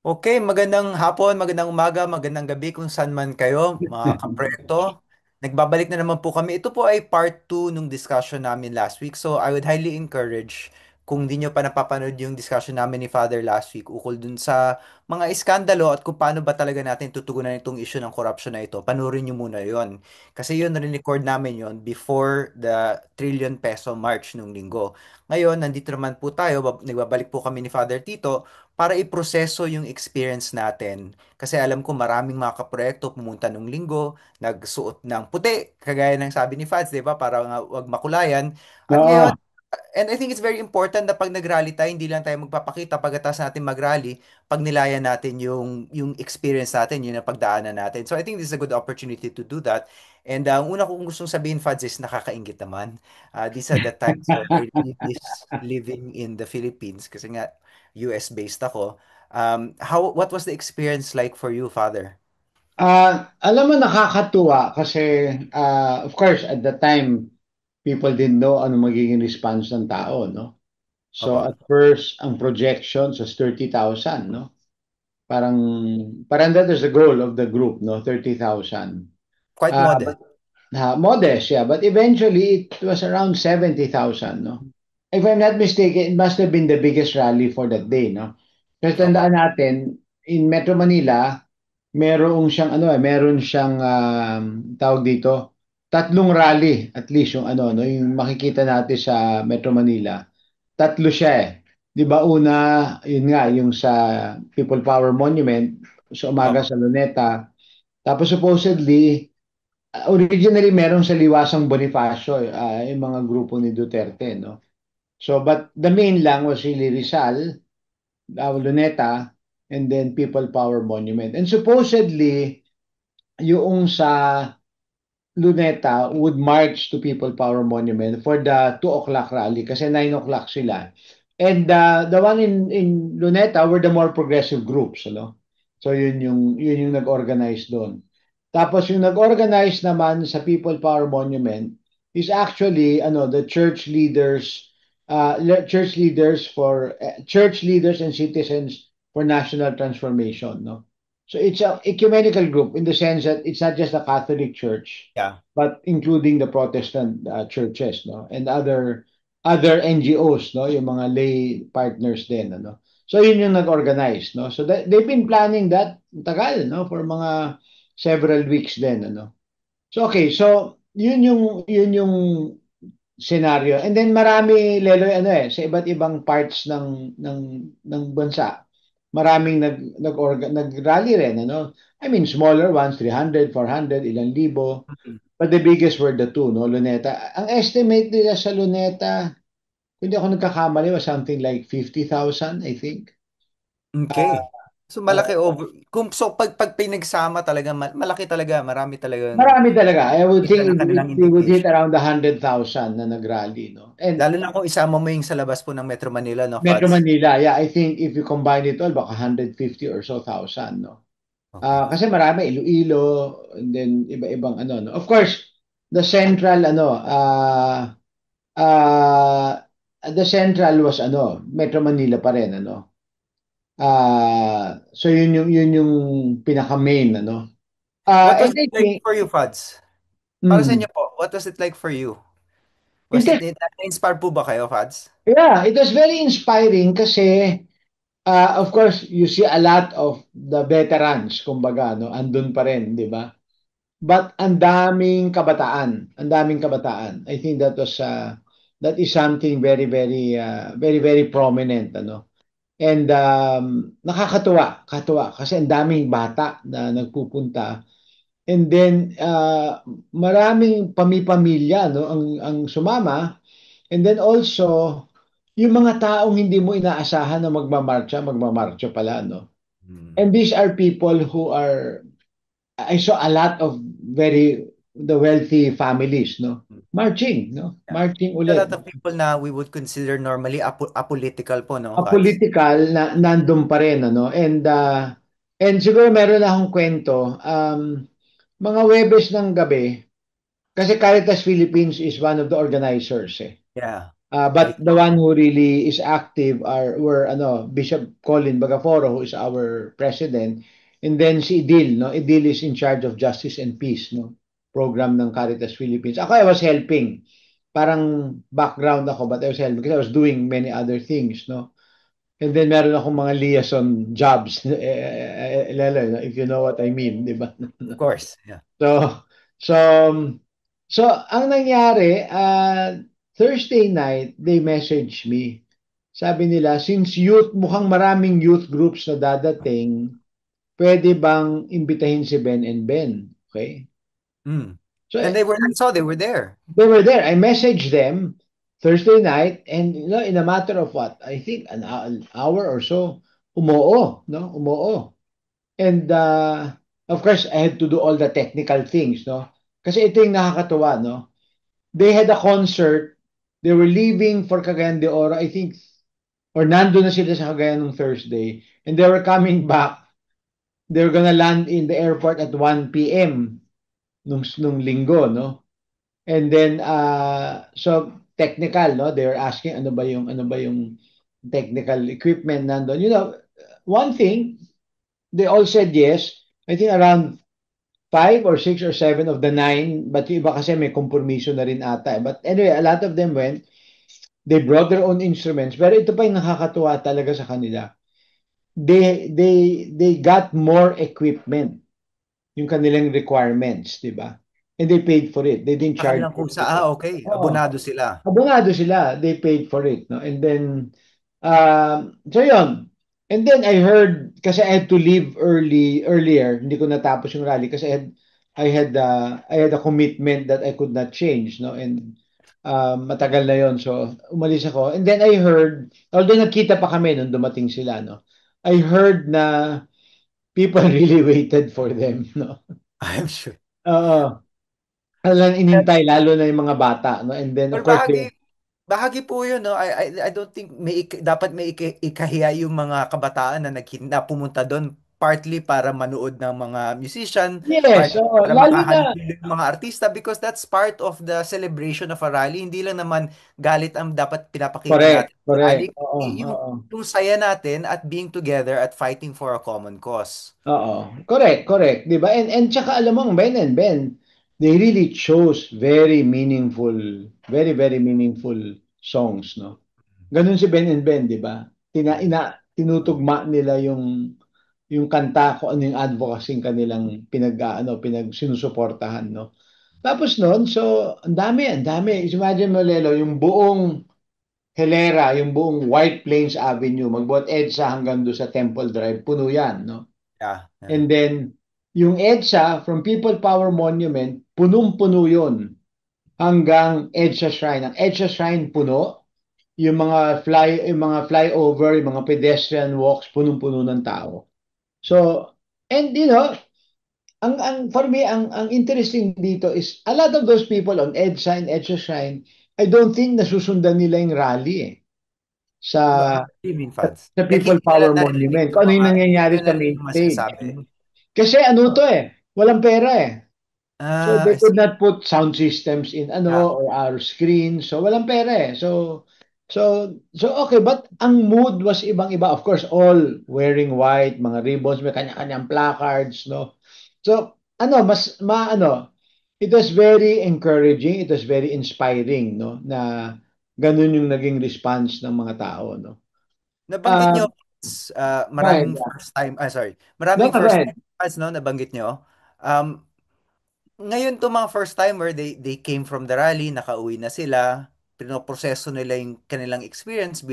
Okay, magandang hapon, magandang umaga, magandang gabi kung saan man kayo, mga kaproyekto. Nagbabalik na naman po kami. Ito po ay part 2 nung discussion namin last week. So I would highly encourage kung di nyo pa napapanood yung discussion namin ni Father last week ukol dun sa mga iskandalo at kung paano ba talaga natin tutugunan itong issue ng corruption na ito. Panurin nyo muna yon. Kasi yun, record namin yon before the trillion peso march nung linggo. Ngayon, nandito naman po tayo, nagbabalik po kami ni Father Tito para iproseso yung experience natin. Kasi alam ko maraming mga kaproyekto pumunta nung linggo, nagsuot ng puti, kagaya ng sabi ni Fads, di ba? Para nga wag makulayan. At ngayon, Oo. and I think it's very important na pag nag-rally tayo, hindi lang tayo magpapakita pagkatapos natin mag-rally, pag nilayan natin yung experience natin, yung napagdaanan natin. So I think this is a good opportunity to do that. And ang una kong gustong sabihin, Fads, is nakakaingit naman. These are the times when I really miss living in the Philippines kasi nga US-based ako. What was the experience like for you, Father? Alam mo nakakatuwa kasi of course at the time people didn't know ano magiging response ng tao, no? So Opo. at first ang projections was 30,000, no? Parang parang that is the goal of the group, no? 30,000. Quite modest. But modest, yeah, but eventually it was around 70,000, no? If I'm not mistaken, it must have been the biggest rally for that day, no? Kasi Opo. tandaan natin, in Metro Manila, meron siyang tawag dito, tatlong rally at least yung ano no, yung makikita natin sa Metro Manila. Tatlo siya eh. 'Di ba una, yun nga yung sa People Power Monument sa umaga Opo. sa Luneta. Tapos supposedly originally meron sa Liwasang Bonifacio yung mga grupo ni Duterte, no. So but the main lang was really Rizal, Luneta, and then People Power Monument. And supposedly yung sa Luneta would march to People Power Monument for the 2 o'clock rally kasi 9 o'clock sila. And the one in Luneta were the more progressive groups, ano? So yun yung nag-organize doon. Tapos yung nag-organize naman sa People Power Monument is actually the church leaders and citizens for national transformation, no? So it's a ecumenical group in the sense that it's not just the Catholic Church, Yeah. but including the Protestant churches, no, and other NGOs, no, yung mga lay partners din, ano. So yun yung nag-organize, no. So they've been planning that tagal, no, for mga several weeks din, ano. So okay, so yun yung scenario. And then marami lelo sa iba't ibang parts ng bansa. Maraming nag-rally rin, ano. I mean, smaller ones, 300, 400, ilang libo. Mhm. But the biggest were the two, no, Luneta. Ang estimate nila sa Luneta, kung hindi ako nagkakamali, was something like 50,000, I think. Okay. So malaki over kung so pag pinagsama talaga malaki talaga, marami talagang Marami talaga. I would kita think ng kanilang it would hit indignation. around 100,000 na nag-rally, no? And Lalo na kung isama mo yung sa labas po ng Metro Manila, no, Metro Fads? Manila, yeah, I think if you combine it all, baka 150 or so thousand, no? Okay. Kasi marami, Iloilo, and then iba-ibang ano, no? Of course, the central, uh, the central was Metro Manila pa rin, ano? So yun yung pinaka-main, ano? What was And it I like think, for you, Fads? Para sa mm, inyo po, what was it like for you? Was it it is, na-inspire po ba kayo, Fads? yeah, it was very inspiring kasi, of course, you see a lot of the veterans, kumbaga, no? Andun pa rin, di ba? But ang daming kabataan. I think that is something very very very prominent, ano. And katuwa kasi ang daming bata na nagpupunta. And then maraming pamilya, no, ang sumama. And then also yung mga taong hindi mo inaasahan na magmamarcha pala, no. Hmm. And these are people who are I saw a lot of the wealthy families, no? Marching, no? Yeah. Marching A ulit. lot of people na we would consider normally apolitical po, no, Fads? Political na nandun pa rin, ano? And siguro meron na akong kwento, mga Webes ng gabi, kasi Caritas Philippines is one of the organizers, eh. Yeah. But Balik. the one who really is active were Bishop Colin Bagaforo, who is our president, and then si Idil, no? Idil is in charge of Justice and Peace, no? Program ng Caritas Philippines. Ako, I was helping. Parang background ako, but I was helping because I was doing many other things, no? And then meron akong mga liaison jobs, lalo, no? If you know what I mean, di ba? Of course. Yeah. So, so, so ang nangyari, Thursday night, they messaged me. Sabi nila, since mukhang maraming youth groups na dadating, pwede bang imbitahin si Ben and Ben? Okay? Mm. So, And I saw they were there. they were there. I messaged them Thursday night, and in a matter of what? I think an hour or so, umoo, no? Umoo. And of course, I had to do all the technical things, no? Kasi ito yung nakakatuwa, no? They had a concert. They were leaving for Cagayan de Oro, I think, or nando na sila sa Cagayan nung Thursday. And they were coming back. They were gonna land in the airport at 1 p.m. nung linggo, no? And then, so technical, no? They were asking ano ba yung technical equipment nandun. One thing, they all said yes. I think around 5 or 6 or 7 of the 9, but yung iba kasi may kompromiso na rin ata. But anyway, a lot of them went. They brought their own instruments. Pero ito pa yung nakakatuwa talaga sa kanila. They got more equipment, yung kanilang requirements, di ba? And they paid for it. They didn't Sa charge kanilang kusa. extra. Okay. Oo. Abonado sila. Abonado sila. They paid for it, no? And then, so yun. And then I heard, kasi I had to leave earlier, hindi ko natapos yung rally kasi I had a commitment that I could not change, no? And matagal na yon, so umalis ako. And then I heard, although nagkita pa kami nung dumating sila, no? I heard na people really waited for them, no? I'm sure. Oo. Alam, inintay, lalo na yung mga bata, no? And then, of Well, course, bahagi po yun, no? I don't think dapat may ikahiya yung mga kabataan na pumunta doon partly para manood ng mga musician, yes, partly oo. para Lalo na, makahalili yung mga artista because that's part of the celebration of a rally. Hindi lang naman galit ang dapat pinapakita correct, natin sa correct. rally, Oo, kundi oo. yung saya natin at being together at fighting for a common cause. Oo, correct, correct, 'di ba? And tsaka alam mo ang Ben and Ben, they really chose very meaningful songs, no? Ganun si Ben and Ben, 'di ba? Mm. Tinutugma nila yung kanta ko ano yung advocacy kanilang pinagsinusuportahan, no? Tapos noon, so ang dami. Imagine mo Lelo, yung buong Helera, yung buong White Plains Avenue, magbuhat EDSA hanggang doon sa Temple Drive, puno yan, no? Yeah, yeah. And then, yung EDSA, from People Power Monument, punong-puno yun hanggang EDSA Shrine. Ang EDSA Shrine puno, yung mga flyover, yung mga pedestrian walks, punong-puno ng tao. So, and for me, ang interesting dito is a lot of those people on EDSA and EDSA Shrine, I don't think nasusundan nila yung rally sa How do you mean sa, fans? sa Like People Power Monument. Kung ano yung hindi nangyayari nila sa narinig main yung mga stage. sinasabi. Kasi ano to walang pera eh. So Ah, they I could see. not put sound systems in Yeah. or our screen. So walang pera eh. So okay, but ang mood was ibang-iba. Of course, all wearing white, mga ribbons, may kanya-kanyang placards, no. So it was very encouraging, it was very inspiring, no, na ganun yung naging response ng mga tao, no. Nabanggit Uh, nyo, Go ahead. maraming first time, sorry, No, maraming go first ahead. time fans, no, nabanggit nyo. Um, Ngayon to mga first timer, they came from the rally, nakauwi na sila, pinoproseso nila yung kanilang experience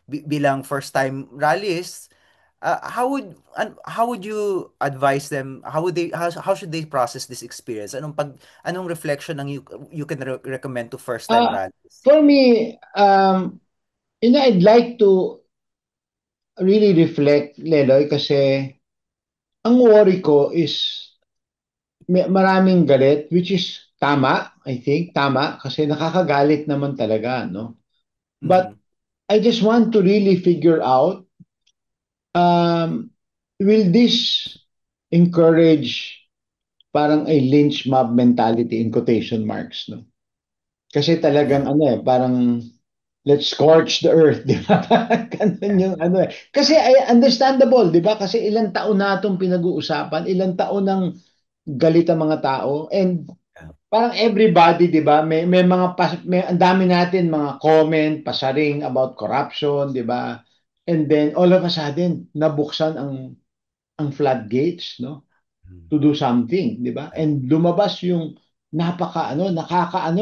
bilang first time rallies. How would you advise them? How should they process this experience? Anong reflection you can recommend to first time Uh, rallies? for me, I'd like to really reflect, Leloy, kasi ang worry ko is maraming galit, which is tama, I think, tama, kasi nakakagalit naman talaga, no? But Mhm. I just want to really figure out, um, will this encourage parang a lynch mob mentality in quotation marks, no? Kasi Yeah. talagang parang let's scorch the earth, di ba? Ganun Yeah. yung ano eh. Kasi ay, understandable, di ba? Kasi ilang taon na itong pinag-uusapan, ilang taon nang galit ang mga tao, and Yeah. parang everybody, di ba? May mga, may, ang dami natin mga comment, pasaring about corruption, di ba? And then, all of a sudden, nabuksan ang floodgates, no? Mm. To do something, di ba? And lumabas yung nakakaano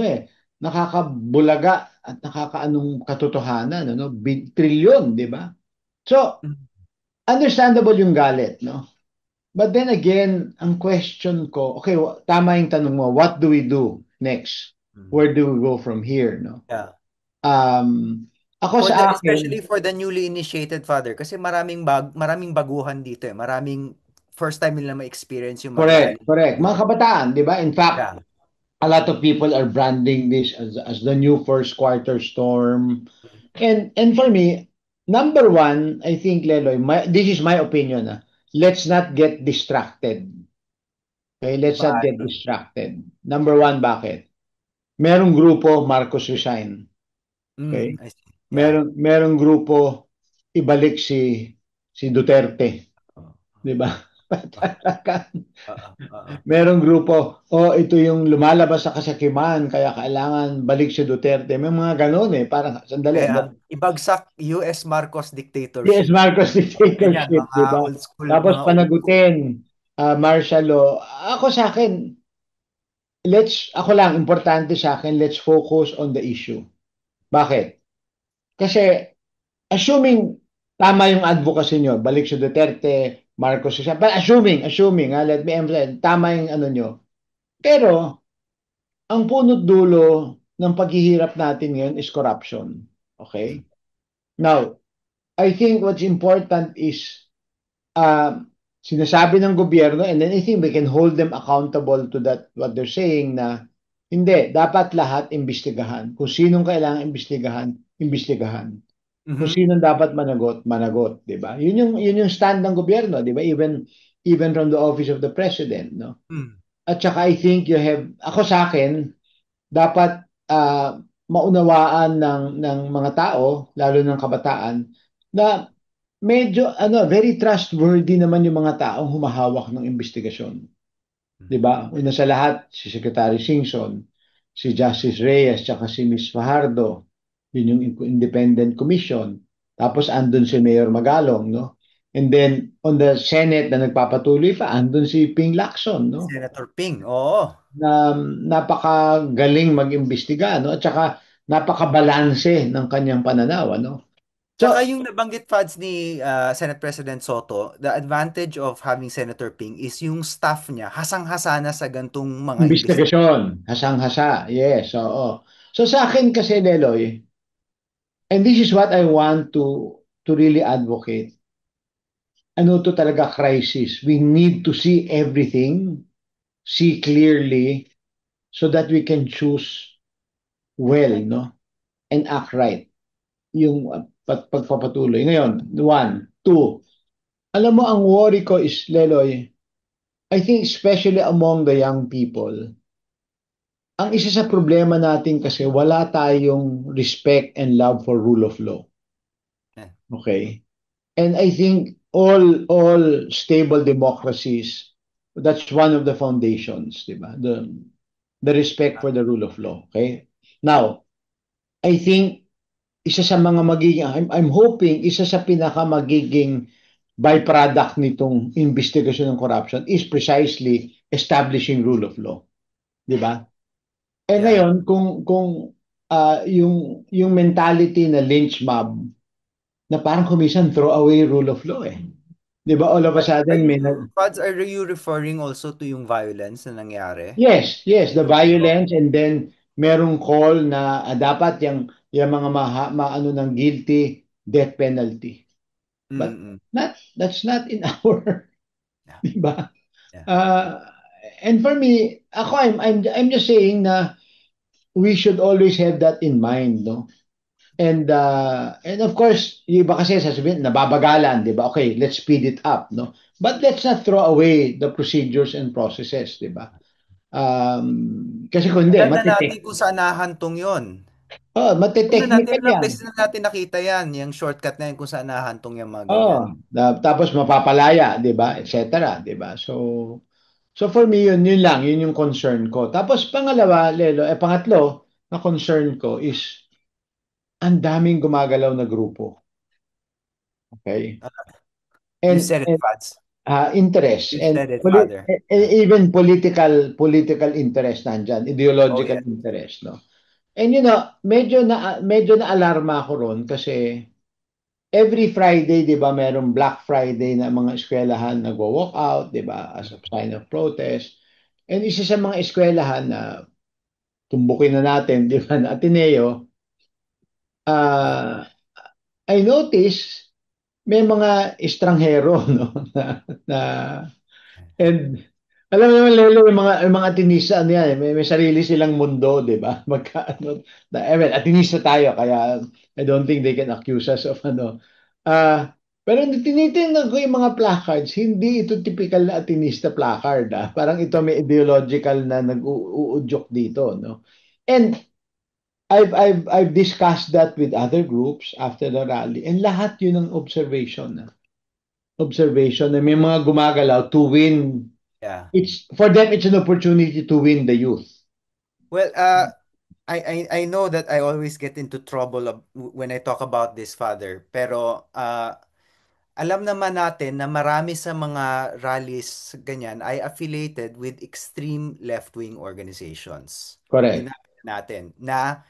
eh, nakakabulaga at nakakaanong katotohanan, ano? Trilyon, di ba? So, Mm. understandable yung galit, no? But then again, ang question ko, okay, tama yung tanong mo, what do we do next? Mm. Where do we go from here, no? Yeah. Um, ako For the sa akin, especially for the newly initiated father kasi maraming baguhan dito eh. Maraming first time nila ma-experience yung correct, magaling correct. Mga yung kabataan, di ba? In fact, yeah. a lot of people are branding this as the new first quarter storm. And for me, number one, I think, Leloy, this is my opinion. Let's not get distracted. Okay, let's not get Sabagay. distracted. Number one, bakit? Merong grupo, Marcos resign. Okay? I see. Yeah. Merong grupo, ibalik si Duterte. Oo. Di ba? Oo. Merong grupo, oh, ito yung lumalabas sa kasakiman, kaya kailangan balik si Duterte. May mga ganun eh, parang, sandali, Kaya ibagsak US Marcos yes, dictatorship. Marcos Ganyan, dictatorship, mga di ba? old school, Tapos mga old school. panagutin, martial law. Ako sa akin, ako lang, importante sa akin, let's focus on the issue. Bakit? Kasi, assuming tama yung advocacy nyo, balik si Duterte, Marcos, but assuming, let me emphasize, tama yung ano nyo. Pero, ang punot dulo ng paghihirap natin ngayon is corruption. Okay? Now, I think what's important is uh, sinasabi ng gobyerno, and then I think we can hold them accountable to that, what they're saying, na hindi, dapat lahat imbestigahan. Kung sinong kailangan imbestigahan, imbestigahan. Kung Mhm. sinong dapat managot, managot, 'di ba? Yun yung stand ng gobyerno, 'di ba? Even from the office of the president, no? Mm. At saka I think ako sa akin, dapat maunawaan ng mga tao, lalo ng kabataan, na medyo very trustworthy naman yung mga taong humahawak ng investigasyon. 'Di Mm. ba? Una sa lahat, si Secretary Singson, si Justice Reyes, tsaka si Miss Fajardo. Yun yung independent commission. Tapos andun si Mayor Magalong, no? And then on the Senate na nagpapatuloy pa, andun si Ping Lacson, no? Senator Ping, oo. Na napakagaling mag-imbestiga, no? At saka napakabalanse ng kanyang pananaw, ano? Tsaka So, yung nabanggit Fads ni Senate President Soto, the advantage of having Senator Ping is yung staff niya, hasang-hasa na sa gantong mga investigation. investigasyon, hasang-hasa, yes, oo. So sa akin kasi, Leloy, and this is what I want to really advocate. Ano to talaga crisis? We need to see everything, see clearly, so that we can choose well, no? And act right. Yung pagpapatuloy. Ngayon, one. Two, alam mo, ang worry ko is, Leloy, I think especially among the young people, ang isa sa problema natin kasi wala tayong respect and love for rule of law. Eh, Okay? And I think all stable democracies, that's one of the foundations, di ba? The respect for the rule of law. Okay? Now, I think isa sa mga magiging, I'm hoping isa sa pinaka magiging byproduct nitong investigation ng corruption is precisely establishing rule of law, di ba? Eh yeah. ngayon, kung yung mentality na lynch mob, na parang kumisan throw away rule of law eh. 'Di ba? All of a Are sudden you, may Fads, are you referring also to yung violence na nangyari? yes, the Yung, violence, and then merong call na dapat yung mga maano ng guilty death penalty. But mm, that's not in our, yeah, 'di ba? yeah. Uh, and for me, ako I'm just saying na we should always have that in mind, no? And of course, yung iba kasi sasabihin, nababagalan, di ba? Okay, let's speed it up, no? But let's not throw away the procedures and processes, di ba? Kasi kung hindi, Alam na natin matitik. kung saan nahantong yon. Oh, Natin, mate-technical ilang yan. beses na natin nakita yan, yung shortcut na yan kung saan nahantong yung mga ganyan. Oh, tapos mapapalaya, 'di ba? Et cetera, 'di ba? So for me yun lang, yun yung concern ko. Tapos pangalawa, Lelo, pangatlo na concern ko is ang daming gumagalaw na grupo. Okay? You And said it, Fads. interest You and said it, Father. Yeah. even political interest nandyan, Oh, ideological yeah. interest, no? And medyo na alarma ako ron kasi every Friday, 'di ba, merong Black Friday na mga eskwelahan nagwo-walk out, 'di ba, as a sign of protest. And isa sa mga eskwelahan na tumbukin na natin, 'di ba, na Ateneo, uh, I notice may mga estranghero no na and alam mo naman, Lelo, yung mga Atenista, ano yan, may sarili silang mundo, di ba? Atenista tayo, kaya I don't think they can accuse us of ano. Pero tinitingnan ko yung mga placards, hindi ito typical na Atenista placard, ah. Parang ito may ideological na nag-uudyok dito, no? And I've discussed that with other groups after the rally, and lahat yun ang observation, ah. Observation na may mga gumagalaw to win. Yeah. It's for them, it's an opportunity to win the youth. Well, I know that I always get into trouble when I talk about this, Father. Pero alam naman natin na marami sa mga rallies ganyan ay affiliated with extreme left-wing organizations. Yun Correct. na natin na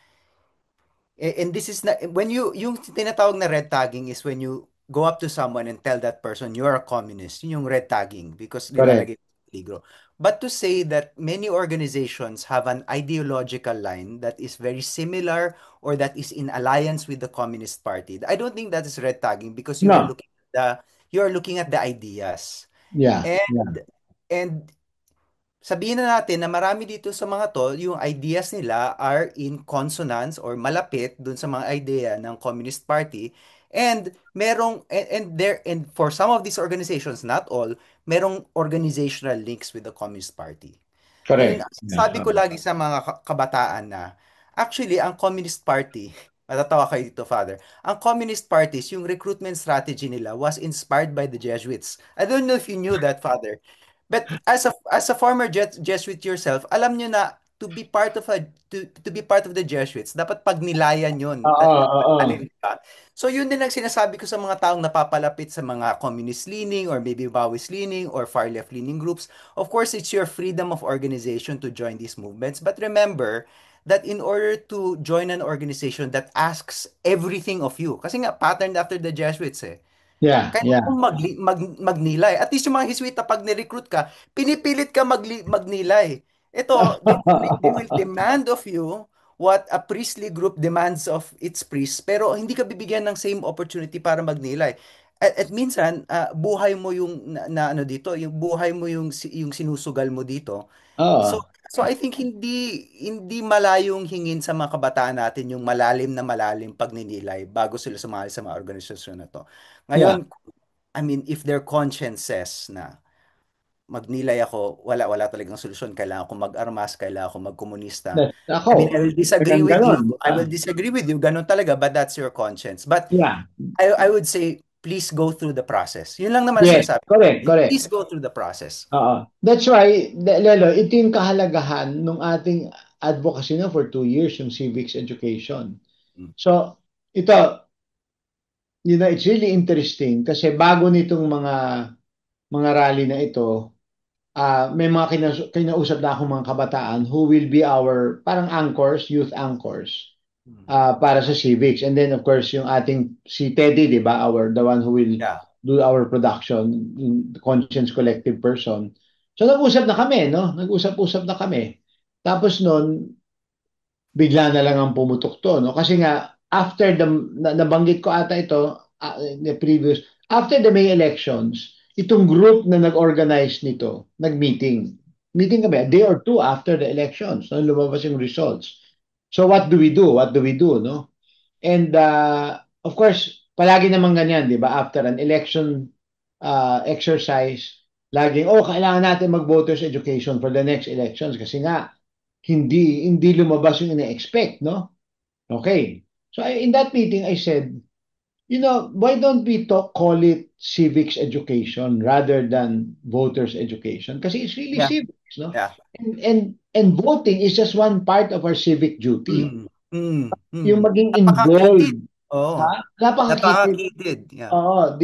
and this is not when yung tinatawag na red tagging is when you go up to someone and tell that person you're a communist. Yun yung red tagging because Correct. nilalagay sa peligro. But to say that many organizations have an ideological line that is very similar or that is in alliance with the Communist Party, I don't think that is red tagging because No. you are looking at the ideas. Yeah. Yeah. And sabihin na natin na marami dito sa mga to, yung ideas nila are in consonance or malapit dun sa mga idea ng Communist Party. And and for some of these organizations, not all, merong organizational links with the Communist Party. And Correct. Yeah. sabi ko lagi sa mga kabataan na actually ang Communist Party, matatawa kayo dito, Father. Ang Communist parties, yung recruitment strategy nila was inspired by the Jesuits. I don't know if you knew that, Father. But as a former Jesuit yourself, alam nyo na to be part of the Jesuits, dapat pagnilayan yun. Oo, oo. Alin ka. So yun din ang sinasabi ko sa mga taong napapalapit sa mga communist leaning or maybe Maoist leaning or far left leaning groups. Of course, it's your freedom of organization to join these movements. But remember that in order to join an organization that asks everything of you, kasi nga patterned after the Jesuits eh, Yeah. kaya Yeah. kung magnilay. At least yung mga Hiswita, pag ni-recruit ka, pinipilit ka magnilay. Ito, they will demand of you what a priestly group demands of its priests, pero hindi ka bibigyan ng same opportunity para magnilay. At minsan, buhay mo yung ano dito, yung buhay mo yung sinusugal mo dito. So Oo. so I think hindi malayong hingin sa mga kabataan natin yung malalim pagninilay bago sila sumali sa mga organisasyon na to. Yeah. Ngayon, I mean, if their conscience says na magnilay ako, wala talagang solusyon. Kailangan ko mag-armas, kailangan ko magkomunista. I mean, Ako, I will disagree ganun with you. ganon, di I ba? will disagree with you. Ganun talaga, but that's your conscience. But Yeah. I would say, please go through the process. Yun lang naman ang Yes. sinasabi. Correct. Correct. Please go through the process. Oo. That's why, Lelo, ito yung kahalagahan ng ating advocacy na for 2 years, yung civics education. Mm. So, ito, it's really interesting kasi bago nitong mga rally na ito, may mga kinausap na akong mga kabataan who will be our parang anchors, youth anchors, Mm. para sa civics. And then of course yung ating si Teddy, 'di ba? The one who will Yeah. do our production, the Conscience Collective person. So nag-usap na kami, no? Nag-usap-usap na kami. Tapos noon, bigla na lang ang pumutok to, no? Kasi nga, after nabanggit ko ata ito, the previous, after the May elections, itong group na nag-organize nito, nag-meeting. Meeting kami, a day or two after the elections, no? Lumabas yung results. So what do we do? What do we do, no? And of course, palagi naman ganyan, di ba? After an election exercise, laging, kailangan natin mag-voters education for the next elections kasi nga, hindi lumabas yung ina-expect, no? Okay. So in that meeting, I said, why don't we call it civics education rather than voters education? Because it's really Yeah, civics, no? yeah. And voting is just one part of our civic duty. Mm, mm, mm. Yung maging Napakakitid. involved, Oo. ha? Napakakitid. Napakakitid. Yeah. Oo,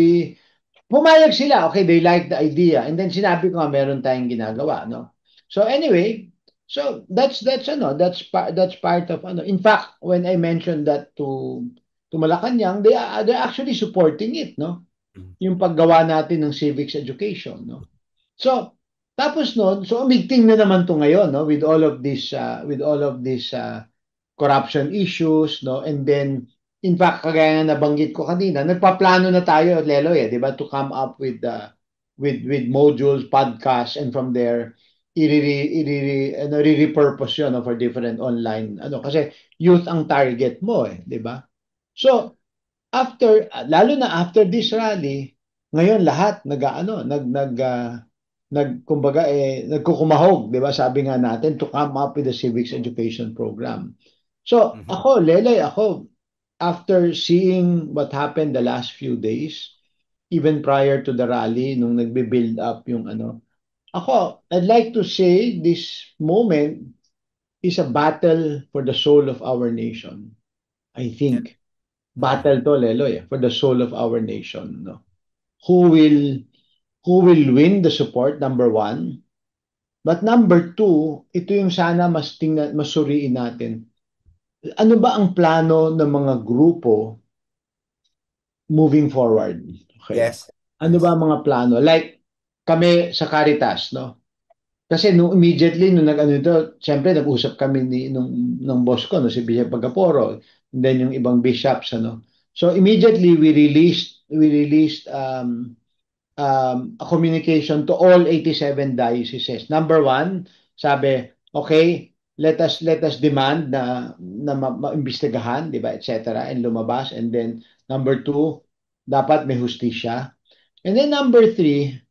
pumayag sila. Okay, they like the idea. And then sinabi ko nga meron tayong ginagawa, no? So anyway, so that's part of ano. In fact, when I mentioned that to Malacanang, they're actually supporting it, no? Mm, Yung paggawa natin ng civics education, no? So, tapos noon, so umigting na naman to ngayon, no, with all of this corruption issues, no, and then in fact kagaya nga nabanggit ko kanina, nagpaplano na tayo, Leloy, 'di ba, to come up with modules, podcasts, and from there repurpose yun, no, for different online ano kasi youth ang target mo, 'di ba? So lalo na after this rally, ngayon lahat nag-aano, kumbaga nagkukumahog, 'di ba? Sabi nga natin to come up with a civics education program. So, mhm. ako, Lele, after seeing what happened the last few days, even prior to the rally, nung nagbe-build up yung ano, I'd like to say this moment is a battle for the soul of our nation. I Yeah. think Mm. battle to, Leloy, for the soul of our nation, no? Who will who will win the support, number one. But number two, ito yung sana masuriin natin. Ano ba ang plano ng mga grupo moving forward? Okay. Yes. Ano ba Yes. ang mga plano? Like, kami sa Caritas, no? Kasi immediately nung nag-ano ito, siyempre nag-usap kami nung boss ko, no, si Bishop Pagaporo, and then yung ibang bishops, ano. So immediately we released a communication to all 87 dioceses. Number one, sabi, okay, let us demand na maimbestigahan, di ba, etc. and lumabas. And then number two, dapat may hustisya. And then number three,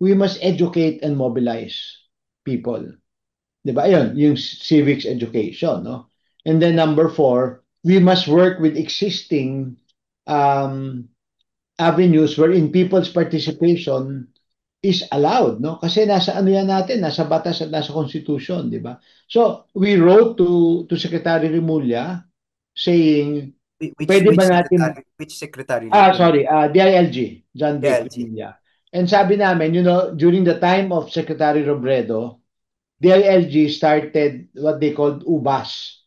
we must educate and mobilize people. Di ba? Ayun, yung civics education, no? And then number four, we must work with existing um, avenues wherein people's participation is allowed, no? Kasi nasa ano yan natin, nasa batas at nasa constitution, di ba? So, we wrote to Secretary Remulla saying, Which pwede ba natin, which secretary Remulla? sorry, DILG, John Vic LG. Remulla. And sabi namin, during the time of Secretary Robredo, DILG started what they called UBAS,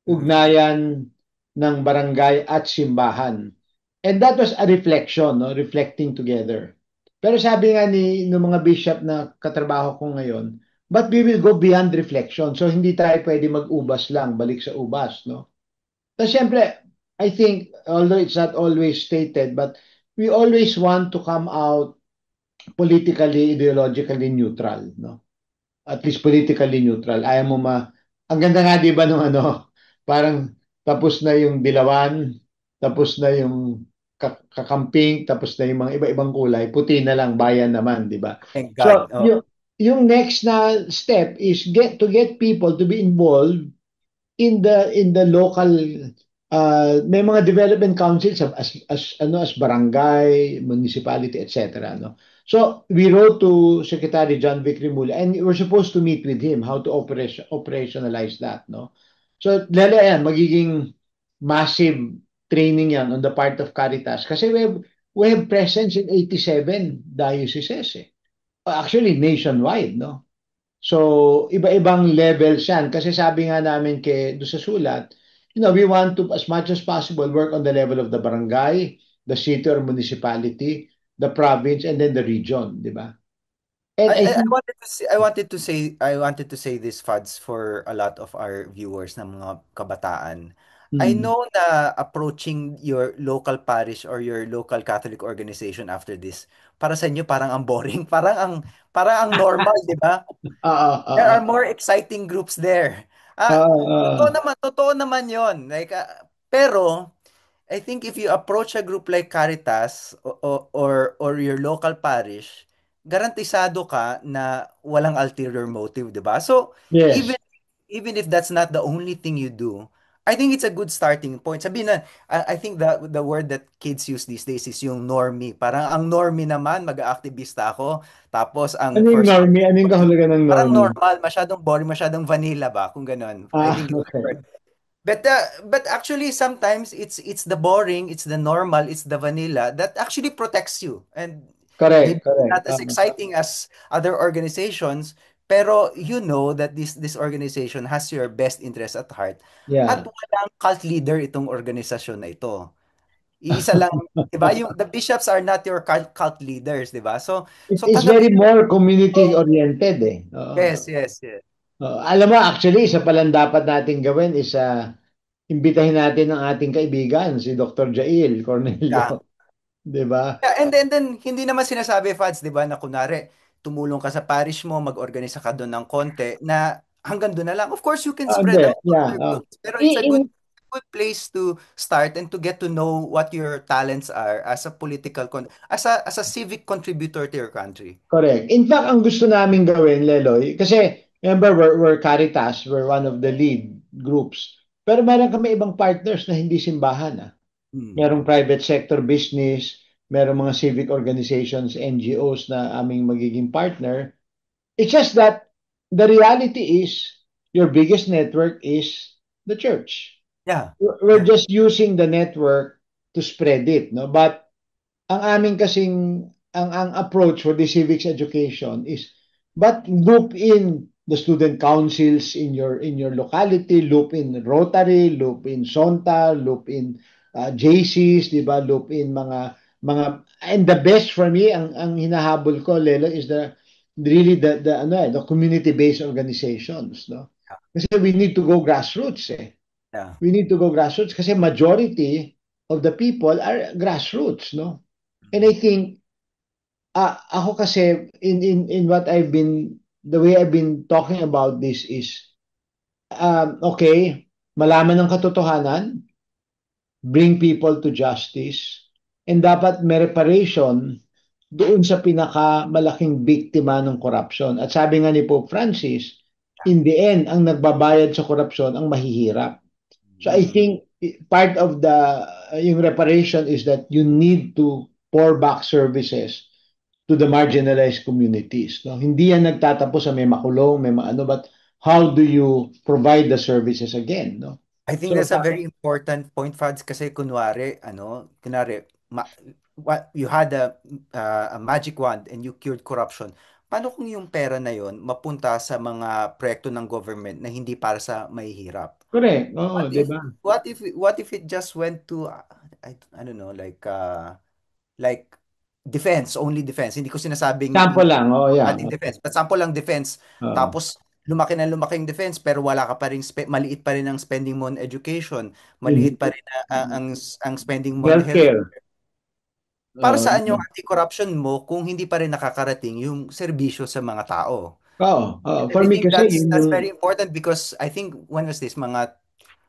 Mhm. ugnayan ng barangay at simbahan. And that was a reflection, no? Reflecting together. Pero sabi nga ng mga bishop na katrabaho ko ngayon, but we will go beyond reflection. So hindi tayo pwede mag-ubas lang, balik sa ubas, no? Tapos siyempre, I think, although it's not always stated, but we always want to come out politically, ideologically neutral, no? At least politically neutral. Ayaw mo ang ganda nga 'di ba nung ano, parang tapos na yung dilawan, tapos na yung kakamping, tapos na yung mga iba-ibang kulay, puti na lang bayan naman, 'di ba? Thank God. So, Oh, yung next na step is get people to be involved in the local may mga development councils as barangay, municipality, etc. no. So we wrote to Secretary John Vic Rimula and we're supposed to meet with him how to operationalize that, no. So lalo yan magiging massive training yan on the part of Caritas kasi we have presence in 87 dioceses eh. Actually nationwide, no. So, iba-ibang levels yan. Kasi sabi nga namin doon sa sulat, we want to, as much as possible, work on the level of the barangay, the city or municipality, the province, and then the region, di ba? And I I think, I wanted to say this, Fads, for a lot of our viewers na mga kabataan. I mm, know na approaching your local parish or your local Catholic organization after this, para sa inyo parang ang boring, parang ang normal, di ba? There oo, are more exciting groups there. Ah, oo, totoo naman 'yon. Like, pero I think if you approach a group like Caritas or your local parish, garantisado ka na walang ulterior motive, 'di ba? So, even yes, even if that's not the only thing you do, I think it's a good starting point. Sabihin na, I think the word that kids use these days is yung normie. Parang ang normie naman, mag-aaktivista ako. Tapos ang Anong first normie? Anong kahulugan ng parang normie? normal, masyadong boring, masyadong vanilla ba, kung ganun. I Ah, think it's the okay. word. But actually sometimes it's the boring, it's the normal, it's the vanilla that actually protects you. And Correct, maybe correct. not as exciting as other organizations, pero you know that this organization has your best interest at heart. At Yeah. walang cult leader itong organisasyon na ito. Iisa lang, 'di ba? Yung the bishops are not your cult leaders, 'di ba? So It's very tanggapin mo. more community-oriented eh. Oo. Yes, yes, yes. Alam mo, actually, isa palang dapat natin gawin is imbitahin natin ang ating kaibigan, si Dr. Jail Yeah. Cornelio. Di ba? Yeah, and then hindi naman sinasabi, Fads, 'di ba, na kunari tumulong ka sa parish mo, mag-organisa ka doon ng konti na hanggang doon na lang. Of course, you can spread Hindi. out to Yeah. other groups, pero it's a In, good place to start and to get to know what your talents are as a as a civic contributor to your country. correct. In fact, ang gusto namin gawin, Leloy, kasi remember, we're Caritas, we're one of the lead groups. Pero meron kami ibang partners na hindi simbahan. Hmm. Merong private sector business, merong mga civic organizations, NGOs na aming magiging partner. It's just that the reality is your biggest network is the church. Yeah. We're Yeah. just using the network to spread it, no? But ang aming kasing ang approach for the civics education is but loop in the student councils in your locality, loop in Rotary, loop in Sonta, loop in JCs, di ba? Loop in mga and the best for me ang hinahabol ko Lelo is the ano the community based organizations, no? Kasi we need to go grassroots eh. Yeah. We need to go grassroots kasi majority of the people are grassroots, no? And I think ako kasi in what I've been the way I've been talking about this is okay, malaman ng katotohanan, bring people to justice, and dapat may reparation doon sa pinakamalaking biktima ng corruption. At sabi nga ni Pope Francis, in the end, ang nagbabayad sa korupsyon ang mahihirap. So I Mm. think part of the yung reparation is that you need to pour back services to the marginalized communities. No? Hindi yan nagtatapos sa may makulong, may maano, but how do you provide the services again? No? I think So, that's a very important point, Fads, kasi kunwari, you had a magic wand and you cured corruption. Paano kung yung pera na yon mapunta sa mga proyekto ng government na hindi para sa mahihirap? correct. Oo, What di if ba? what if it just went to I don't know, like defense, only defense. Hindi ko sinasabing Sample lang. Oh, yeah. ating defense. But sample lang defense. Oo. Tapos lumaki na lumaki yung defense pero wala ka pa rin maliit pa rin ang spending mo on education, maliit pa rin ang spending mo on health. Healthcare. Para Oo. saan yung anti-corruption mo kung hindi pa rin nakakarating yung serbisyo sa mga tao? Oo. Oo. And For I me think kasi, that's yun that's yung very important because I think when was this mga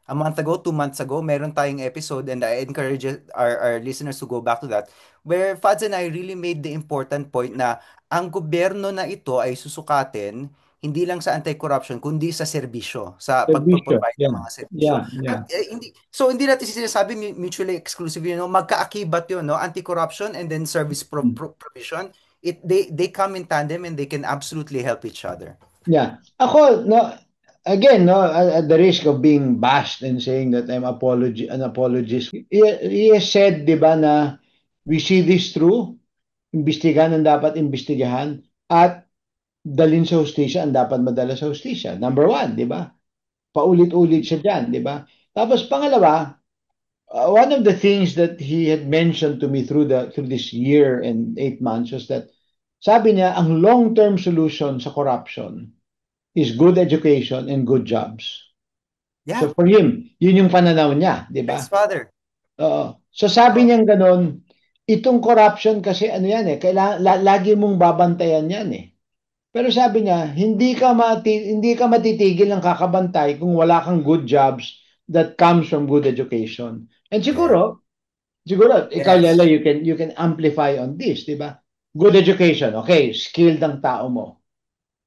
a month ago, 2 months ago, meron tayong episode and I encourage our listeners to go back to that where Fads and I really made the important point na ang gobyerno na ito ay susukatin hindi lang sa anti-corruption kundi sa serbisyo, sa servisyo. pagpo-provide ng Yeah. mga serbisyo. Yeah. Yeah. At hindi natin sinasabi mutually exclusive yun, no? Magkaakibat yun, no? Anti-corruption and then service provision. They come in tandem and they can absolutely help each other. Yeah. Ako, no, again, no, at the risk of being bashed and saying that an apologist, he has said, di ba, na we see this through, imbestigahan ang dapat imbestigahan, at dalhin sa hustisya ang dapat madala sa hustisya. Number one, di ba? Paulit-ulit siya dyan, di ba? Tapos pangalawa, one of the things that he had mentioned to me through this year and 8 months was that sabi niya, ang long-term solution sa corruption is good education and good jobs. Yeah. So for him, yun yung pananaw niya, di Yes, ba? Father. So sabi niya ganun, itong corruption kasi ano yan eh, lagi mong babantayan yan eh. Pero sabi niya, hindi ka matitigil ng kakabantay kung wala kang good jobs that comes from good education. And Yeah. siguro ikaw Lela, Yes. you can amplify on this, di ba? Good education, okay, skilled ang tao mo.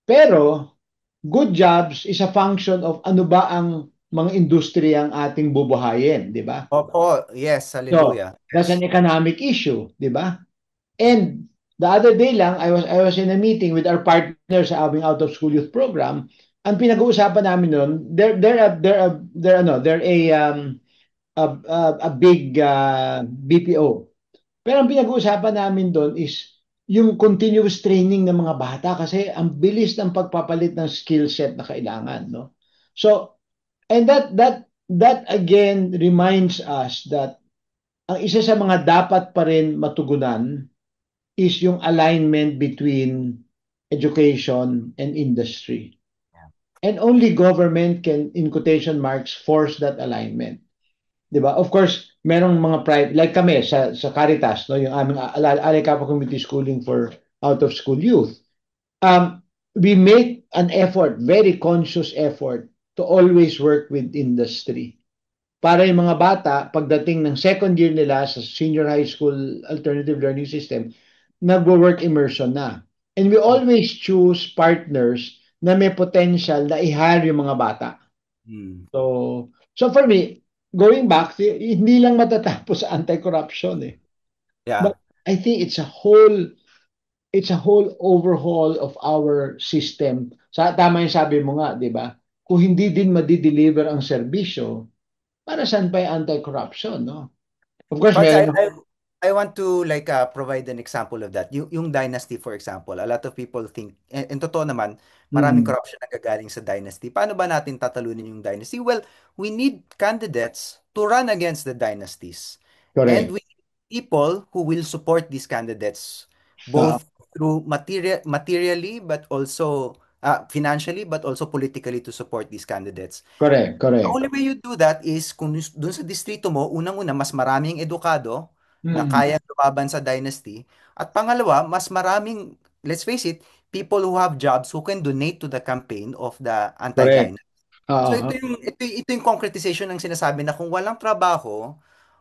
Pero good jobs is a function of ano ba ang mga industriyang ating bubuhayin, di ba? Opo, yes, So, hallelujah. that's Yes. an economic issue, di ba? And the other day lang, I was in a meeting with our partners sa aming out of school youth program. Ang pinag-uusapan namin noon, they're a big BPO. Pero ang pinag-uusapan namin doon is yung continuous training ng mga bata kasi ang bilis ng pagpapalit ng skill set na kailangan, no? So, and that again reminds us that ang isa sa mga dapat pa rin matugunan is yung alignment between education and industry. And only government can, in quotation marks, force that alignment. 'Di ba? Of course, merong mga private, like kami sa Caritas, no, yung aming Alecapa Community Schooling for out of school youth. Um, we make an effort, very conscious effort to always work with industry. Para yung mga bata, pagdating ng second year nila sa senior high school alternative learning system, nagwo-work immersion na. And we always choose partners na may potential na i-hire yung mga bata. Mm. So for me, going back, hindi lang matatapos sa anti-corruption eh. Yeah. But I think it's a whole overhaul of our system. Tama yung sabi mo nga, di ba? Kung hindi din madi-deliver ang serbisyo, para saan pa yung anti-corruption, no? Of course, Parts, meron. I want to like provide an example of that. Yung dynasty, for example, a lot of people think, and totoo naman, maraming Mm, corruption na gagaling sa dynasty. Paano ba natin tatalunin yung dynasty? Well, we need candidates to run against the dynasties. And correct. we need people who will support these candidates, Ah, both through materially, but also financially, but also politically to support these candidates. correct, The correct. only way you do that is kung dun sa distrito mo, unang-una, mas maraming edukado na Mm, kaya lumaban sa dynasty. At pangalawa, mas maraming, let's face it, people who have jobs who can donate to the campaign of the correct. anti-dynasty. So Ah, ito yung concretization ng sinasabi na kung walang trabaho,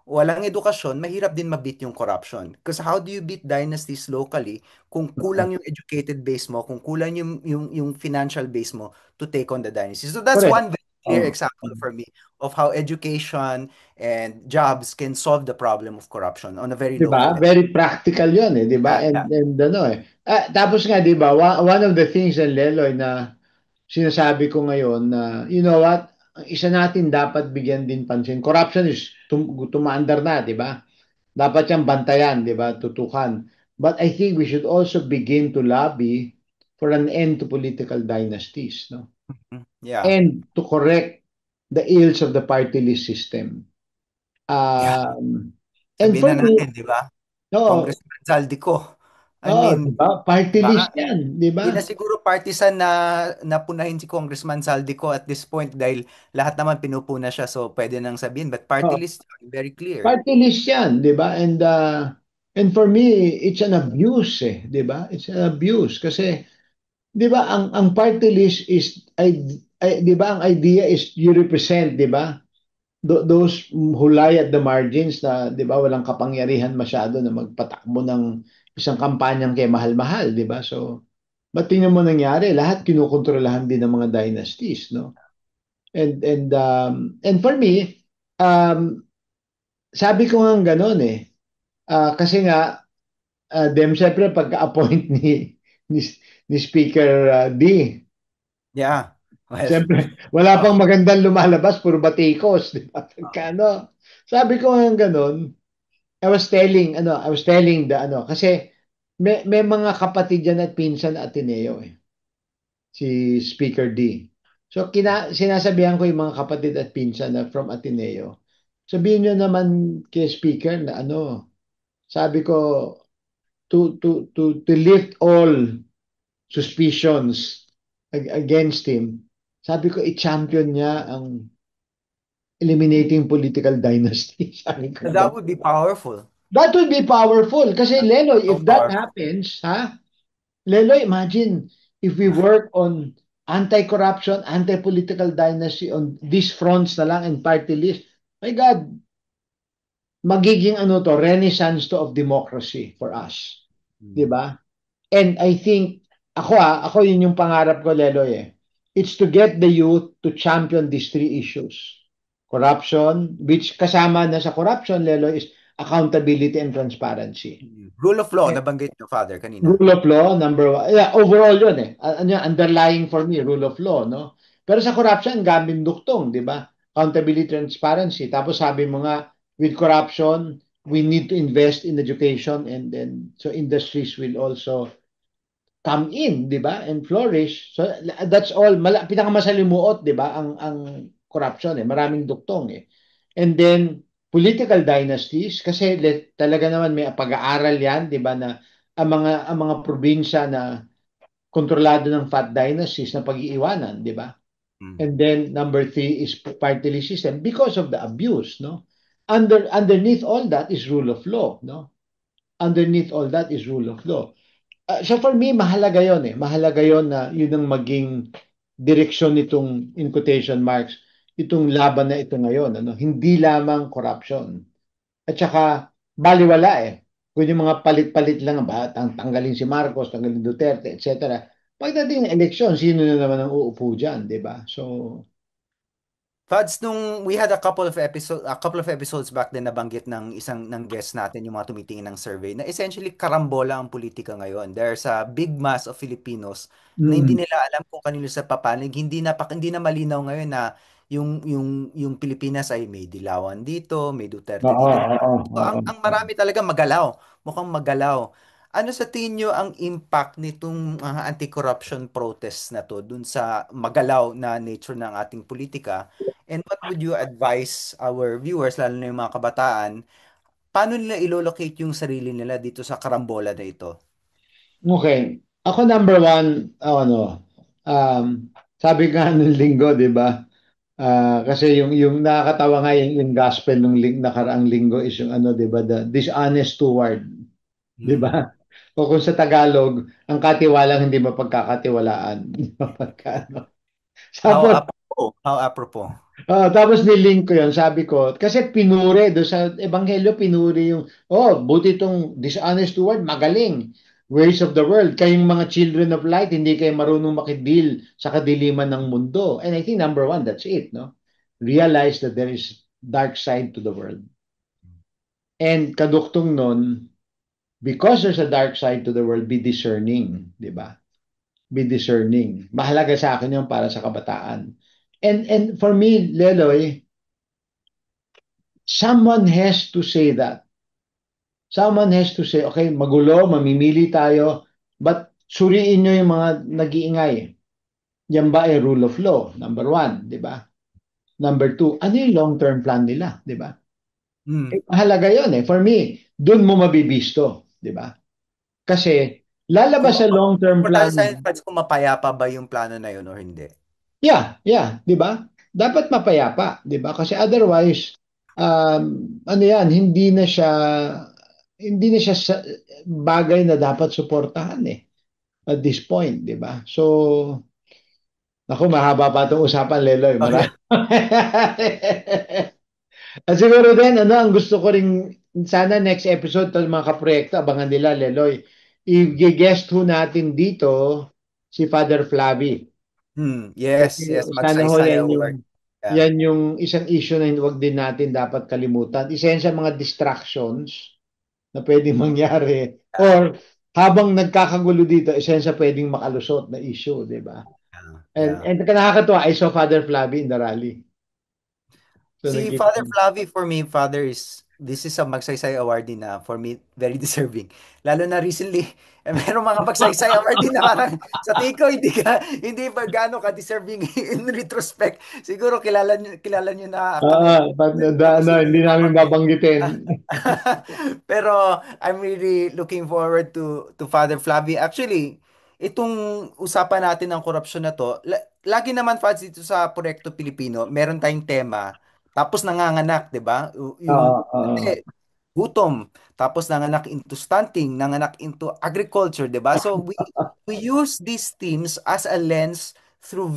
walang edukasyon, mahirap din mabit yung corruption. Because how do you beat dynasties locally kung kulang yung educated base mo, kung kulang yung financial base mo to take on the dynasty. So that's correct. one very clear Oh, example for me of how education and jobs can solve the problem of corruption on a very 'di local ba? level. Very practical 'yon eh, 'di ba? Yeah, And yeah. ano eh. Tapos nga 'di ba, one of the things and Leloy na sinasabi ko ngayon na you know what, ang isa natin dapat bigyan din pansin. Corruption is tumaandar na, 'di ba? Dapat yang bantayan, 'di ba? Tutukan. But I think we should also begin to lobby for an end to political dynasties, no? Mhm. Yeah. And to correct the ills of the party list system. Yeah. And Sabihin for na me, natin, di ba? no, Congressman Zaldico. I di mean, ba? Party list baka 'yan, di ba? di na siguro partisan na napunahin si Congressman Zaldico at this point dahil lahat naman pinupuna siya so pwede nang sabihin. But party Oh, list, very clear. party list 'yan, di ba? And for me, it's an abuse eh, di ba? It's an abuse kasi 'di ba ang party list is ay 'di ba ang idea is you represent, 'di ba? Those who lie at the margins na 'di ba walang kapangyarihan masyado na magpatakbo ng isang kampanyang kay mahal-mahal, 'di ba? So, ba't tingnan mo nangyari? Lahat kinukontrolahan din ng mga dynasties, no? And for me, sabi ko nga gano'n eh. Kasi nga syempre pagka-appoint ni ni Speaker D, Yeah. Well, syempre wala oh, pang magandang lumalabas, puro batikos, 'di ba? Pagka. Sabi ko nga gano'n, I was telling the kasi may mga kapatid yan at pinsan na Ateneo eh, si Speaker D. So sinasabihan ko yung mga kapatid at pinsan na from Ateneo. Sabihin nyo naman kay Speaker na sabi ko to lift all suspicions against him. Sabi ko i-champion niya ang eliminating political dynasty. Sabi ko that would be powerful. that would be powerful kasi Leloy, So if that powerful. happens, Leloy, imagine if we work on anti-corruption, anti-political dynasty on these fronts na lang and party list. My God, magiging renaissance to of democracy for us. 'Di Mm. ba? And I think, ako yun yung pangarap ko, Leloy eh. it's to get the youth to champion these three issues. Corruption, which kasama na sa corruption, Lelo, is accountability and transparency. Rule of law, nabanggit nyo, Father, kanina. Rule of law, number one. Yeah, overall yun eh. Ano yan, underlying for me, rule of law, no? Pero sa corruption, gaming duktong, di ba? Accountability, transparency. Tapos sabi mo nga, with corruption, we need to invest in education and then so industries will also come in, 'di ba? And flourish. So that's all. Pinakamasalimuot, 'di ba? Ang corruption eh, maraming duktong eh. And then political dynasties kasi talaga naman may pag-aaral 'yan, 'di ba, na ang mga probinsya na kontrolado ng fat dynasties na pag-iiwanan, 'di ba? Mm. And then number three is party list system because of the abuse, no? Underneath all that is rule of law, no? Underneath all that is rule of law. So for me, mahalaga yon eh. Mahalaga yon na yun ang maging direksyon nitong in quotation marks, itong laban na ito ngayon. Ano? Hindi lamang corruption. At saka, baliwala eh. Kung yung mga palit-palit lang ba, tanggalin si Marcos, tanggalin Duterte, etc. Pagdating ng eleksyon, sino na naman ang uupo dyan, di ba? So, Fads, nung we had a couple of episodes back then nabanggit ng isang ng guest natin yung mga tumitingin ng survey na essentially karambola ang politika ngayon. There's a big mass of Filipinos na hindi mm, nila alam kung kanino sa papanig, hindi na malinaw ngayon na yung Pilipinas ay may Dilawan dito, may Duterte oo, dito. oo, So, oo. ang marami talaga magalaw, mukhang magalaw. Ano sa tingin nyo ang impact nitong mga anti-corruption protests na to dun sa magalaw na nature ng ating politika? And what would you advise our viewers, lalo na yung mga kabataan, paano nila ilolocate yung sarili nila dito sa karambola na ito? Okay. Ako number one, sabi nga ng linggo, di ba? Kasi yung nakakatawa nga yung gospel ng nakaraang linggo is yung ano, 'di ba, the dishonest steward, 'di Hmm. ba? O kung sa Tagalog, ang katiwalang hindi mapagkakatiwalaan. Pagka, ano. How Tapos, apropos? How apropos? tapos nilink ko yun, sabi ko, kasi pinuri, doon sa Ebanghelyo, pinuri yung, oh, buti itong dishonest steward, magaling. Ways of the world. Kayong mga children of light, hindi kayo marunong makidil sa kadiliman ng mundo. And I think number one, that's it, no? Realize that there is dark side to the world. And kaduktong nun, because there's a dark side to the world, be discerning, di ba? Be discerning. Mahalaga sa akin yun para sa kabataan. And for me, Leloy, someone has to say that. Someone has to say, okay, magulo, mamimili tayo, but suriin nyo yung mga nag-iingay. Yan ba ay rule of law? Number one, di ba? Number two, ano yung long-term plan nila? Di ba? Hmm. Mahalaga yun eh. For me, dun mo mabibisto. Di ba? Kasi Kung lalabas sa long-term importante plan, sa akin, Fads, kung mapayapa ba yung plano na yun or hindi. yeah, 'di ba? Dapat mapayapa, 'di ba? Kasi otherwise ano 'yan, hindi na siya bagay na dapat suportahan eh at this point, 'di ba? So, naku, mahaba pa 'tong usapan, Leloy. Okay. At siguro din, ano, ang gusto ko rin, sana next episode, tal mga kaproyekto, abangan nila, Leloy. I-guest ho natin dito si Father Flavi. Yes, Kasi yes, sana ho Magsaysay Award. Yeah. yan yung isang issue na huwag din natin dapat kalimutan. Isa yan sa mga distractions na pwedeng mangyari. Yeah. Or habang nagkakagulo dito, isa yan sa pwedeng makalusot na issue, di ba? Yeah. And, Yeah. and nakakatuwa, I saw Father Flavi in the rally. So Si nakita Father ko. Flavi, for me, this is a Magsaysay Awardee na for me, very deserving. Lalo na recently, merong mga Magsaysay Awardee na parang sa tingin ko, hindi pa gaano ka deserving in retrospect. Siguro kilala nyo na kami, hindi ko sila Hindi namin nababanggit. babanggitin. Pero I'm really looking forward to Father Flavi. Actually, itong usapan natin ng korupsyon na to, lagi naman Fads dito sa Proyekto Pilipino, meron tayong tema, tapos nanganganak, 'di ba? Yung Oo, oo. dati, gutom, tapos nanganak into stunting, nanganak into agriculture, 'di ba? So we use these themes as a lens to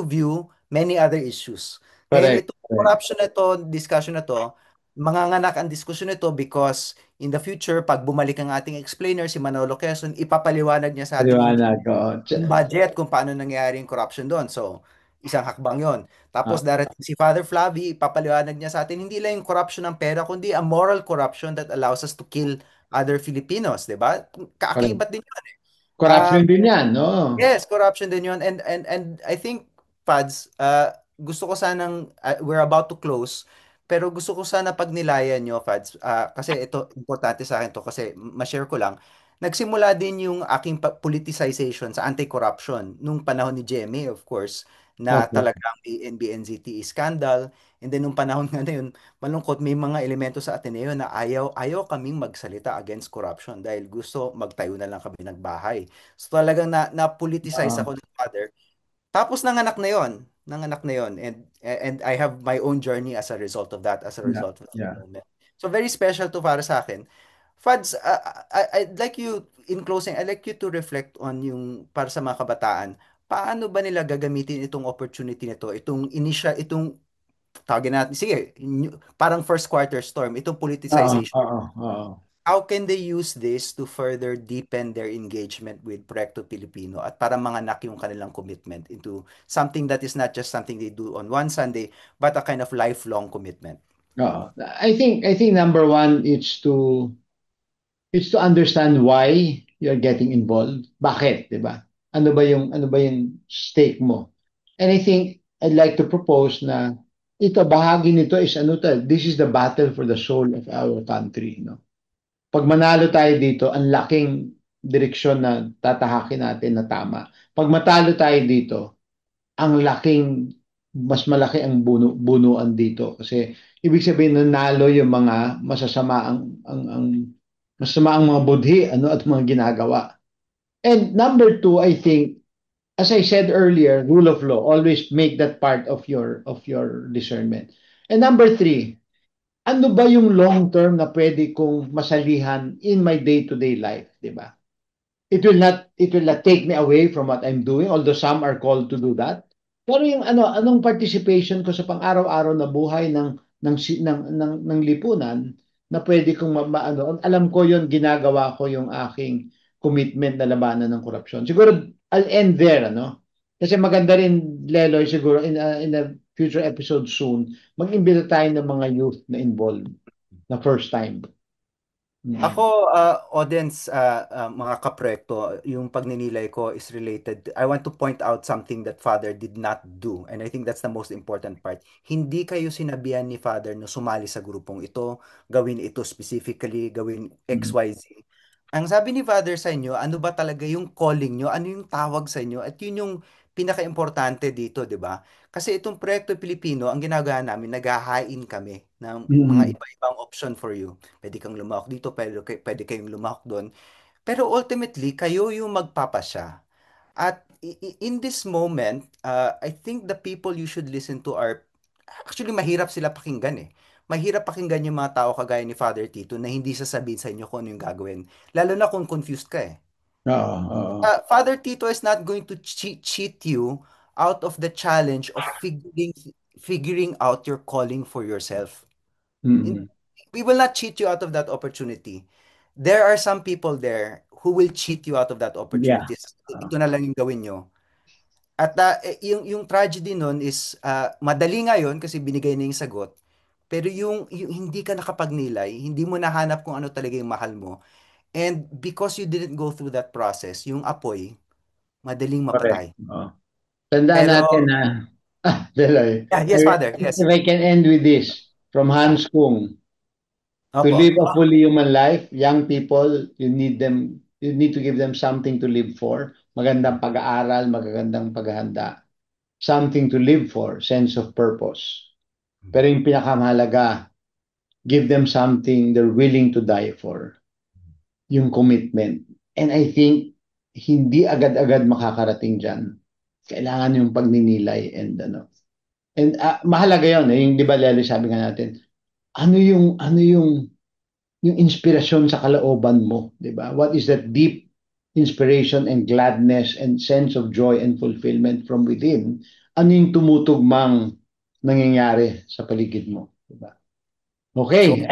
view many other issues. Ngayon Correct. itong Correct. corruption na to, discussion na to, manganganak ang diskusyon nito because in the future, pag bumalik ang ating explainer, si Manolo Quezon, ipapaliwanag niya sa atin Paliwanag ko. in budget kung paano nangyayari yung corruption doon. So, isang hakbang yon. Tapos Ah, darating si Father Flavi, ipapaliwanag niya sa atin hindi lang yung corruption ng pera, kundi a moral corruption that allows us to kill other Filipinos, di ba? correct. Kaakibat din yun. Corruption din yan, no? Yes, corruption din yun. And I think, Pads, gusto ko sanang, we're about to close, pero gusto ko sana pag nilayan nyo, Fads, kasi ito, importante sa akin to, kasi ma-share ko lang, nagsimula din yung aking politicization sa anti-corruption nung panahon ni Jemmy, of course, na Okay. talagang BNBNZTE scandal. And then nung panahon nga na yun, malungkot, may mga elemento sa Ateneo na ayaw kaming magsalita against corruption dahil gusto magtayo na lang kami ng bahay. So talagang na-politicize Oo. ako ng father. Tapos nanganak na yon. Nanganak na yon. And I have my own journey as a result of that, as a Yeah, result of that yeah. moment. So very special to para sa akin. Fads, I'd like you, in closing, I'd like you to reflect on yung para sa mga kabataan. Paano ba nila gagamitin itong opportunity nito, itong initial, itong tawagin natin, sige, parang first quarter storm, itong Oo, politicization. oo, oo. How can they use this to further deepen their engagement with Proyekto Pilipino at para manganak yung kanilang commitment into something that is not just something they do on one Sunday, but a kind of lifelong commitment? Oo. I think number one, it's to understand why you're getting involved. Bakit, 'di ba? Ano ba yung stake mo? And I think I'd like to propose na ito bahagi nito is ano to, this is the battle for the soul of our country, no? Pag manalo tayo dito, ang laking direksyon na tatahakin natin na tama. Pag matalo tayo dito, ang laking mas malaki ang bunuan dito kasi ibig sabihin nanalo yung mga masasama ang masama ang mga budhi ano at mga ginagawa. And number two, I think, as I said earlier, rule of law, always make that part of your discernment. And number three, ano ba yung long term na pwede kong masalihan in my day-to-day life, di ba? It will not take me away from what I'm doing, although some are called to do that. Pero yung anong participation ko sa pang-araw-araw na buhay ng lipunan na pwede kong alam ko yon, ginagawa ko yung aking commitment na labanan ng korupsyon. Siguro I'll end there, ano? Kasi maganda rin, Leloy, siguro in a future episode soon, mag-imbita tayo ng mga youth na involved na first time. Mm. Ako, audience, mga kaproyekto, yung pagninilay ko is related. I want to point out something that Father did not do. And I think that's the most important part. Hindi kayo sinabihan ni Father na sumali sa grupong ito, gawin ito specifically, gawin Mm. XYZ. Ang sabi ni Father sa inyo, ano ba talaga yung calling nyo? Ano yung tawag sa inyo? At yun yung pinaka-importante dito, di ba? Kasi itong Proyekto Pilipino, ang ginagawa namin, naghahain kami ng mga Mm. iba-ibang option for you. Pwede kang lumahok dito, pwede kayong lumahok doon. Pero ultimately, kayo yung magpapasya. At in this moment, I think the people you should listen to are, actually mahirap sila pakinggan eh. Mahirap pakinggan yung mga tao kagaya ni Father Tito na hindi sasabihin sa inyo kung ano yung gagawin. Lalo na kung confused ka eh. Oo, oo. Father Tito is not going to cheat you out of the challenge of figuring out your calling for yourself. In- Mm. We will not cheat you out of that opportunity. There are some people there who will cheat you out of that Yeah. opportunity. Ito na lang yung gawin nyo. At yung tragedy nun is, madali nga yun kasi binigay na yung sagot. Pero yung hindi ka nakapagnilay, hindi mo nahanap kung ano talaga yung mahal mo. And because you didn't go through that process, yung apoy, madaling Correct. mapatay. Oo. Tandaan Pero, natin na, Deloy, yeah, yes, Father, if yes. I can end with this, from Hans Kung, to Opo. live a fully human life, young people, you need to give them something to live for. Magandang pag-aaral, magagandang paghahanda. Something to live for, sense of purpose. Pero yung pinakamahalaga, give them something they're willing to die for. Yung commitment. And I think, hindi agad-agad makakarating dyan. Kailangan yung pagninilay and ano. And mahalaga yun, eh, yung di ba Lely, sabi nga natin, ano yung inspirasyon sa kalooban mo, di ba? What is that deep inspiration and gladness and sense of joy and fulfillment from within? Ano yung tumutugmang nangyayari sa paligid mo, di ba? So, Okay.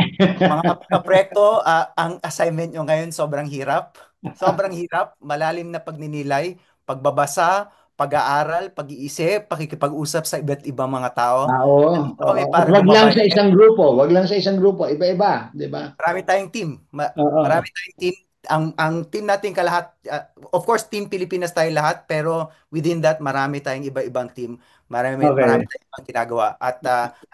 mga kaproyekto, ang assignment nyo ngayon sobrang hirap. Sobrang hirap, malalim na pagninilay, pagbabasa, pag-aaral, pag-iisip, pakikipag-usap sa iba't ibang mga tao. Oo, Nandito oo. kami At para wag lang sa lumabalik. isang grupo, wag lang sa isang grupo, iba-iba, 'di ba? Marami tayong team. Marami Oo. tayong team. Ang team natin kalahat, of course, Team Pilipinas tayo lahat, pero within that, marami tayong iba-ibang team. Marami Okay. tayong ibang ginagawa. At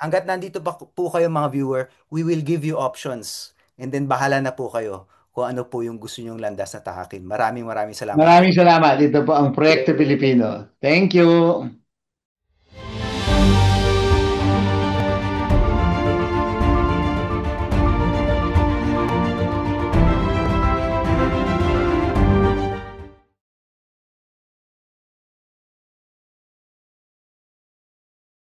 hanggat nandito pa po kayo mga viewer, we will give you options. And then bahala na po kayo kung ano po yung gusto nyong landas na tahakin. Maraming maraming salamat Maraming po. salamat. Ito po ang Proyekto Pilipino. Thank you.